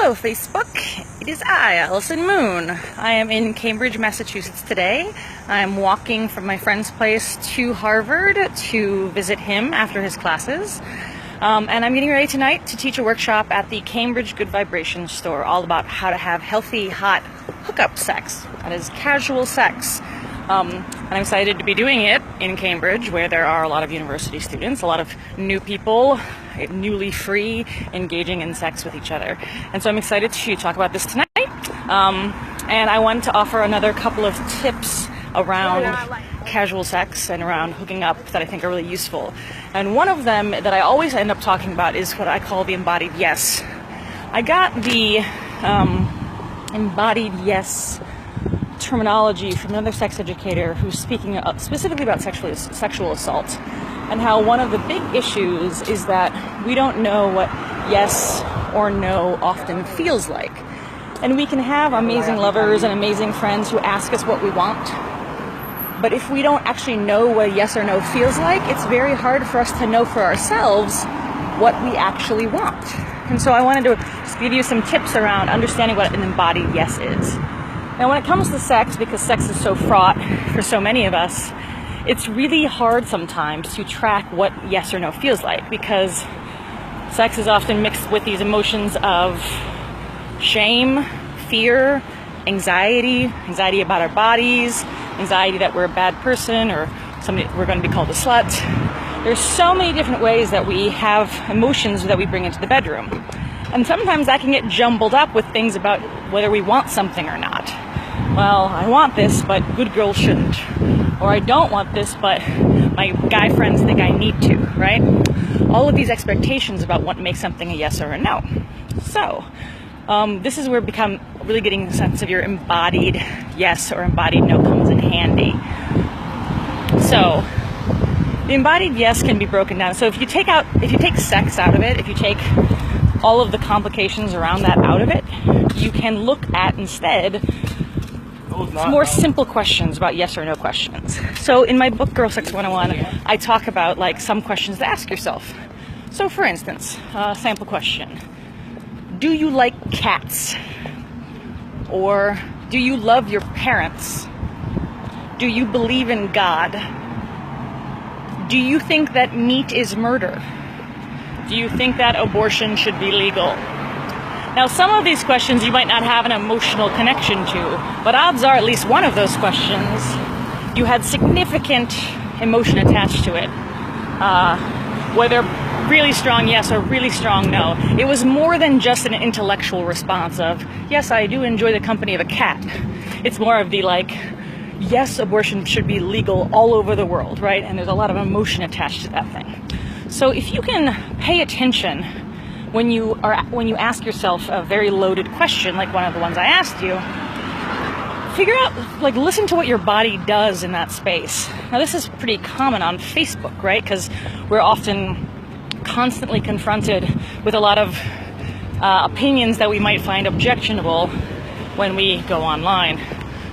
Hello Facebook, it is I, Allison Moon. I am in Cambridge, Massachusetts today. I am walking from my friend's place to Harvard to visit him after his classes. And I'm getting ready tonight to teach a workshop at the Cambridge Good Vibrations store, all about how to have healthy, hot hookup sex. That is casual sex. And I'm excited to be doing it in Cambridge, where there are a lot of university students, a lot of new people, newly free, engaging in sex with each other. And so I'm excited to talk about this tonight. And I wanted to offer another couple of tips around casual sex and around hooking up that I think are really useful. And one of them that I always end up talking about is what I call the Embodied Yes. I got the Embodied Yes terminology from another sex educator who's speaking specifically about sexual assault, and how one of the big issues is that we don't know what yes or no often feels like. And we can have amazing lovers and amazing friends who ask us what we want, but if we don't actually know what yes or no feels like, it's very hard for us to know for ourselves what we actually want. And so I wanted to just give you some tips around understanding what an embodied yes is. Now, when it comes to sex, because sex is so fraught for so many of us, it's really hard sometimes to track what yes or no feels like, because sex is often mixed with these emotions of shame, fear, anxiety about our bodies, anxiety that we're a bad person or we're going to be called a slut. There's so many different ways that we have emotions that we bring into the bedroom. And sometimes that can get jumbled up with things about whether we want something or not. Well, I want this, but good girls shouldn't. Or I don't want this, but my guy friends think I need to, right? All of these expectations about what makes something a yes or a no. So, this is where really getting a sense of your embodied yes or embodied no comes in handy. So, the embodied yes can be broken down. So if you take sex out of it, if you take all of the complications around that out of it, you can look at instead more simple questions about yes or no questions. So in my book, Girl Sex 101, I talk about some questions to ask yourself. So for instance, sample question. Do you like cats? Or do you love your parents? Do you believe in God? Do you think that meat is murder? Do you think that abortion should be legal? Now, some of these questions you might not have an emotional connection to, but odds are at least one of those questions you had significant emotion attached to it. Whether really strong yes or really strong no. It was more than just an intellectual response of, yes, I do enjoy the company of a cat. It's more of the yes, abortion should be legal all over the world, right? And there's a lot of emotion attached to that thing. So if you can pay attention when you ask yourself a very loaded question, like one of the ones I asked you, figure out, listen to what your body does in that space. Now, this is pretty common on Facebook, right? Because we're often constantly confronted with a lot of opinions that we might find objectionable when we go online.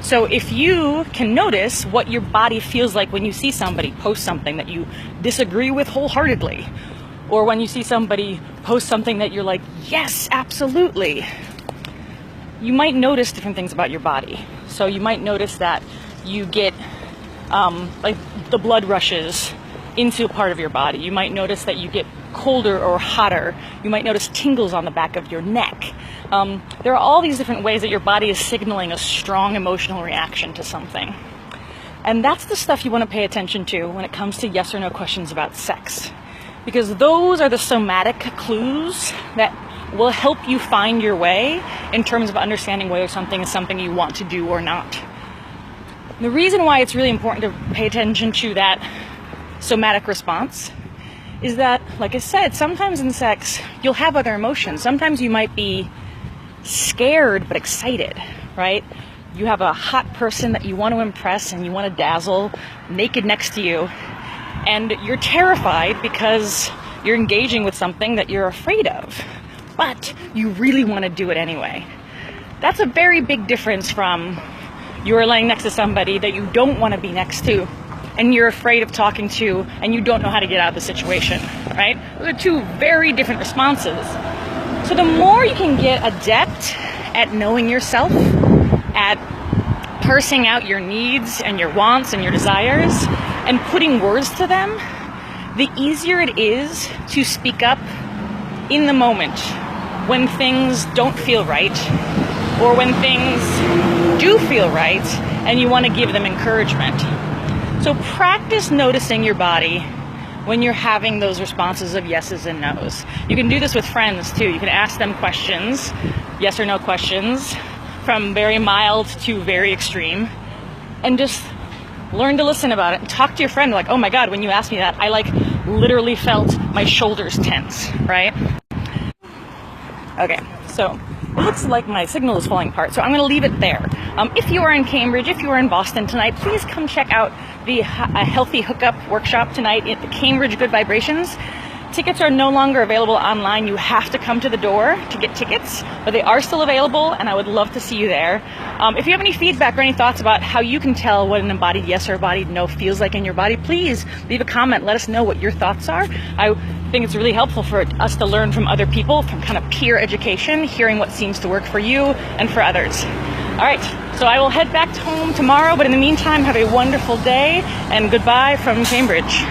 So if you can notice what your body feels like when you see somebody post something that you disagree with wholeheartedly, or when you see somebody post something that you're like, yes, absolutely, you might notice different things about your body. So you might notice that you get the blood rushes into a part of your body. You might notice that you get colder or hotter. You might notice tingles on the back of your neck. There are all these different ways that your body is signaling a strong emotional reaction to something. And that's the stuff you want to pay attention to when it comes to yes or no questions about sex. Because those are the somatic clues that will help you find your way in terms of understanding whether something is something you want to do or not. The reason why it's really important to pay attention to that somatic response is that, like I said, sometimes in sex, you'll have other emotions. Sometimes you might be scared but excited, right? You have a hot person that you want to impress and you want to dazzle naked next to you, and you're terrified because you're engaging with something that you're afraid of, but you really want to do it anyway. That's a very big difference from you're laying next to somebody that you don't want to be next to and you're afraid of talking to and you don't know how to get out of the situation, right? Those are two very different responses. So the more you can get adept at knowing yourself, at parsing out your needs and your wants and your desires and putting words to them, the easier it is to speak up in the moment when things don't feel right, or when things do feel right and you want to give them encouragement. So practice noticing your body when you're having those responses of yeses and nos. You can do this with friends too. You can ask them questions, yes or no questions, from very mild to very extreme, and just learn to listen about it and talk to your friend like, oh my God, when you asked me that, I like literally felt my shoulders tense, right? Okay, so it looks like my signal is falling apart, so I'm going to leave it there. If you are in Cambridge, if you are in Boston tonight, please come check out the Healthy Hookup workshop tonight at the Cambridge Good Vibrations. Tickets are no longer available online. You have to come to the door to get tickets, but they are still available, and I would love to see you there. If you have any feedback or any thoughts about how you can tell what an embodied yes or embodied no feels like in your body, please leave a comment. Let us know what your thoughts are. I think it's really helpful for us to learn from other people, from kind of peer education, hearing what seems to work for you and for others. All right, so I will head back home tomorrow, but in the meantime, have a wonderful day, and goodbye from Cambridge.